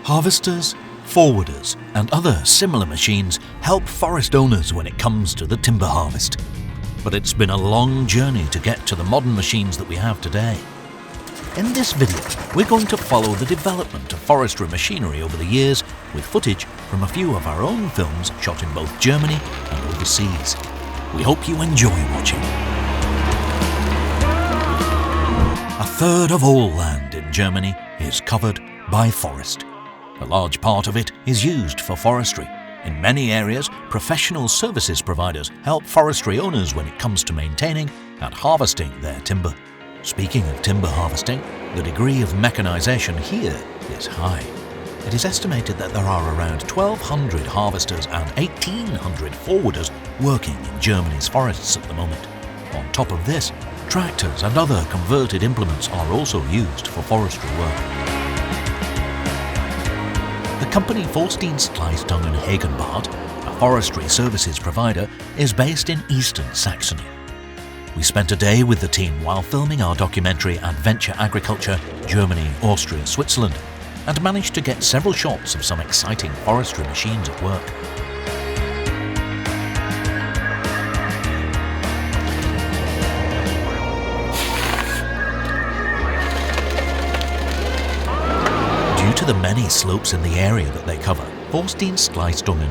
Harvesters, forwarders and other similar machines help forest owners when it comes to the timber harvest. But it's been a long journey to get to the modern machines that we have today. In this video, we're going to follow the development of forestry machinery over the years with footage from a few of our own films shot in both Germany and overseas. We hope you enjoy watching. A third of all land in Germany is covered by forest. A large part of it is used for forestry. In many areas, professional services providers help forestry owners when it comes to maintaining and harvesting their timber. Speaking of timber harvesting, the degree of mechanization here is high. It is estimated that there are around 1,200 harvesters and 1,800 forwarders working in Germany's forests at the moment. On top of this, tractors and other converted implements are also used for forestry work. The company Forstdienstleistungen, a forestry services provider, is based in eastern Saxony. We spent a day with the team while filming our documentary Adventure Agriculture, Germany, Austria, Switzerland, and managed to get several shots of some exciting forestry machines at work. Due to the many slopes in the area that they cover, Forstdienstleistungen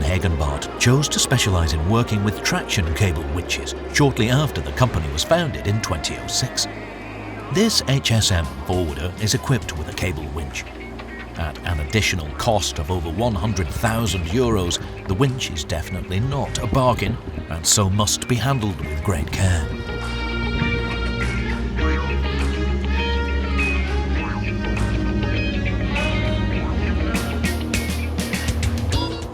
chose to specialise in working with traction cable winches shortly after the company was founded in 2006. This HSM forwarder is equipped with a cable winch. At an additional cost of over €100,000, the winch is definitely not a bargain and so must be handled with great care.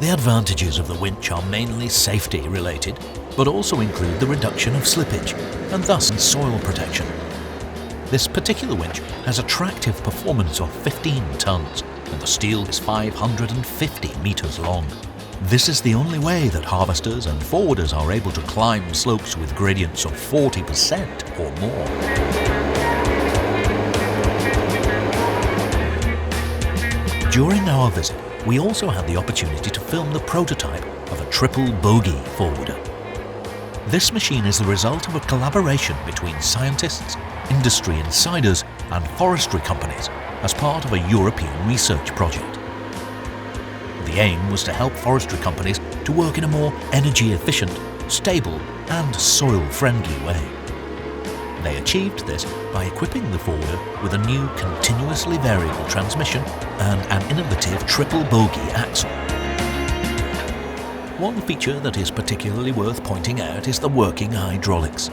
The advantages of the winch are mainly safety related, but also include the reduction of slippage and thus soil protection. This particular winch has a tractive performance of 15 tons and the steel is 550 meters long. This is the only way that harvesters and forwarders are able to climb slopes with gradients of 40% or more. During our visit, we also had the opportunity to film the prototype of a triple bogie forwarder. This machine is the result of a collaboration between scientists, industry insiders and forestry companies as part of a European research project. The aim was to help forestry companies to work in a more energy efficient, stable and soil-friendly way. They achieved this by equipping the forwarder with a new continuously variable transmission and an innovative triple bogie axle. One feature that is particularly worth pointing out is the working hydraulics.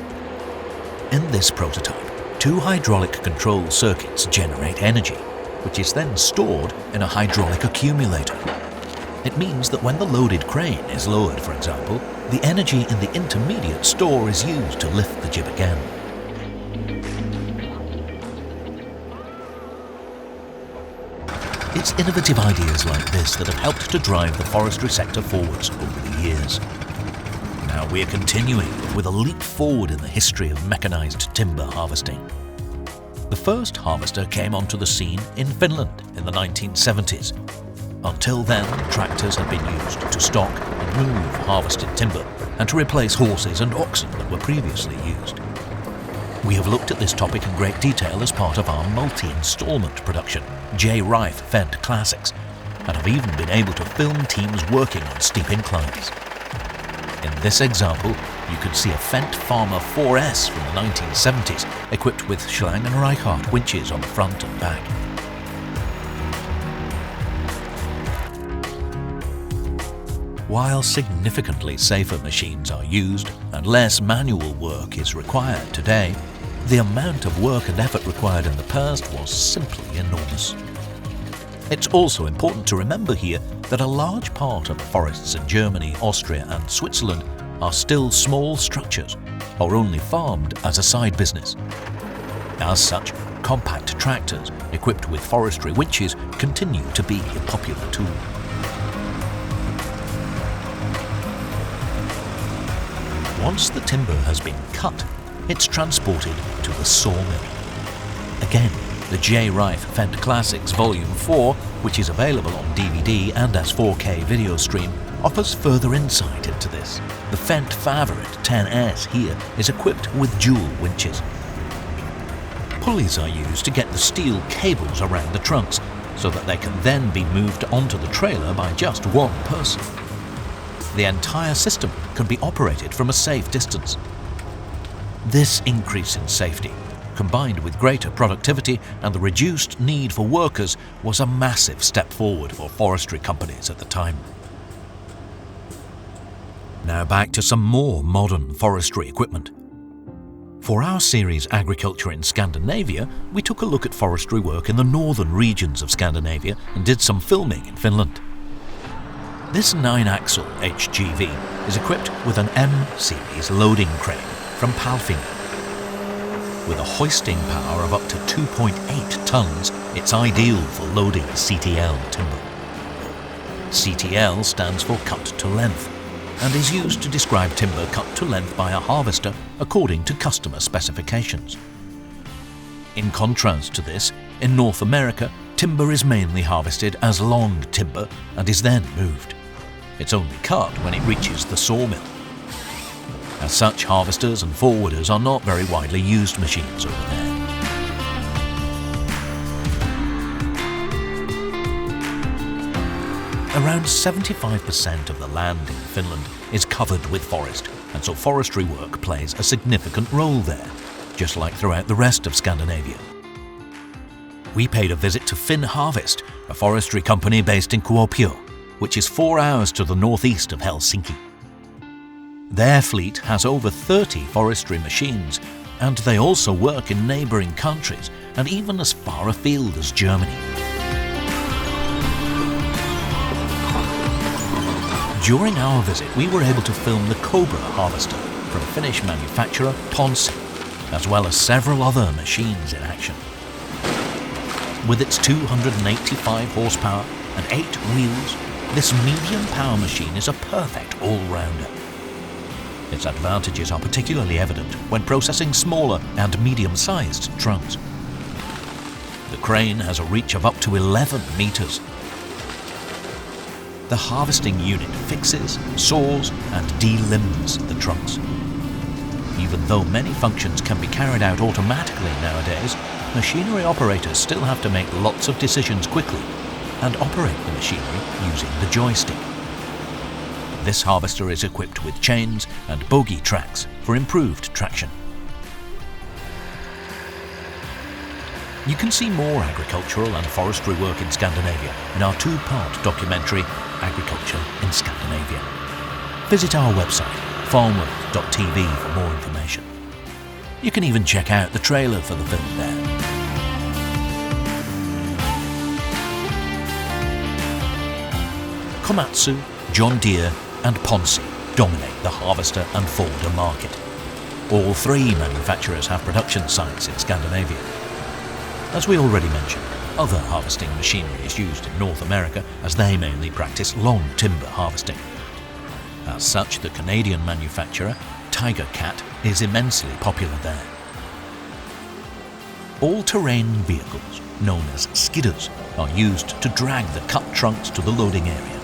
In this prototype, 2 hydraulic control circuits generate energy, which is then stored in a hydraulic accumulator. It means that when the loaded crane is lowered, for example, the energy in the intermediate store is used to lift the jib again. It's innovative ideas like this that have helped to drive the forestry sector forwards over the years. Now we're continuing with a leap forward in the history of mechanised timber harvesting. The first harvester came onto the scene in Finland in the 1970s. Until then, tractors had been used to stock and move harvested timber and to replace horses and oxen that were previously used. We have looked at this topic in great detail as part of our multi-installment production, J. Rife Fent Classics, and have even been able to film teams working on steep inclines. In this example, you can see a Fendt Farmer 4S from the 1970s, equipped with Schlang & Reichardt winches on the front and back. While significantly safer machines are used and less manual work is required today, the amount of work and effort required in the past was simply enormous. It's also important to remember here that a large part of the forests in Germany, Austria and Switzerland are still small structures or only farmed as a side business. As such, compact tractors equipped with forestry winches continue to be a popular tool. Once the timber has been cut, it's transported to the sawmill. Again, The J. Rife Fendt Classics Volume 4, which is available on DVD and as 4K video stream, offers further insight into this. The Fendt Favorite 10S here is equipped with dual winches. Pulleys are used to get the steel cables around the trunks, so that they can then be moved onto the trailer by just one person. The entire system can be operated from a safe distance. This increase in safety, combined with greater productivity and the reduced need for workers, was a massive step forward for forestry companies at the time. Now back to some more modern forestry equipment. For our series Agriculture in Scandinavia, we took a look at forestry work in the northern regions of Scandinavia and did some filming in Finland. This 9-axle HGV is equipped with an M-series loading crane from Palfinger. With a hoisting power of up to 2.8 tons, it's ideal for loading CTL timber. CTL stands for cut to length, and is used to describe timber cut to length by a harvester according to customer specifications. In contrast to this, in North America, timber is mainly harvested as long timber and is then moved. It's only cut when it reaches the sawmill. As such, harvesters and forwarders are not very widely used machines over there. Around 75% of the land in Finland is covered with forest, and so forestry work plays a significant role there, just like throughout the rest of Scandinavia. We paid a visit to Finn Harvest, a forestry company based in Kuopio, which is 4 hours to the northeast of Helsinki. Their fleet has over 30 forestry machines, and they also work in neighbouring countries and even as far afield as Germany. During our visit, we were able to film the Cobra harvester from Finnish manufacturer Ponsse, as well as several other machines in action. With its 285 horsepower and 8 wheels, this medium power machine is a perfect all-rounder. Its advantages are particularly evident when processing smaller and medium-sized trunks. The crane has a reach of up to 11 meters. The harvesting unit fixes, saws, and delimbs the trunks. Even though many functions can be carried out automatically nowadays, machinery operators still have to make lots of decisions quickly and operate the machinery using the joystick. This harvester is equipped with chains and bogie tracks for improved traction. You can see more agricultural and forestry work in Scandinavia in our 2-part documentary, Agriculture in Scandinavia. Visit our website, farmworld.tv, for more information. You can even check out the trailer for the film there. Komatsu, John Deere and Ponsse dominate the harvester and forwarder market. All 3 manufacturers have production sites in Scandinavia. As we already mentioned, other harvesting machinery is used in North America as they mainly practice long timber harvesting. As such, the Canadian manufacturer Tiger Cat is immensely popular there. All-terrain vehicles, known as skidders, are used to drag the cut trunks to the loading area.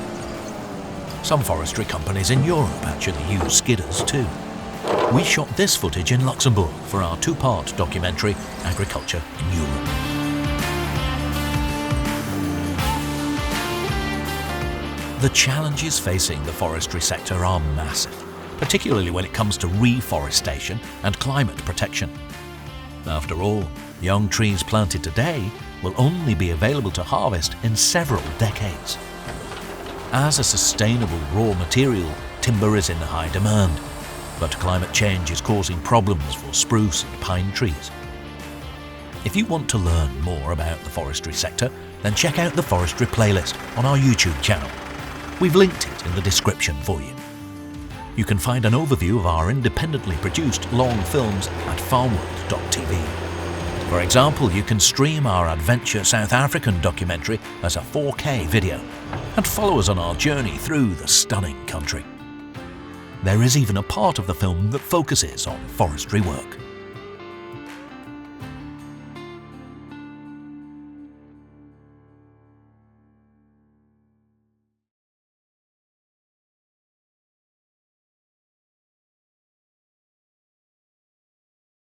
Some forestry companies in Europe actually use skidders too. We shot this footage in Luxembourg for our 2-part documentary, Agriculture in Europe. The challenges facing the forestry sector are massive, particularly when it comes to reforestation and climate protection. After all, young trees planted today will only be available to harvest in several decades. As a sustainable raw material, timber is in high demand, but climate change is causing problems for spruce and pine trees. If you want to learn more about the forestry sector, then check out the forestry playlist on our YouTube channel. We've linked it in the description for you. You can find an overview of our independently produced long films at farmworld.tv. For example, you can stream our Adventure South African documentary as a 4K video and follow us on our journey through the stunning country. There is even a part of the film that focuses on forestry work.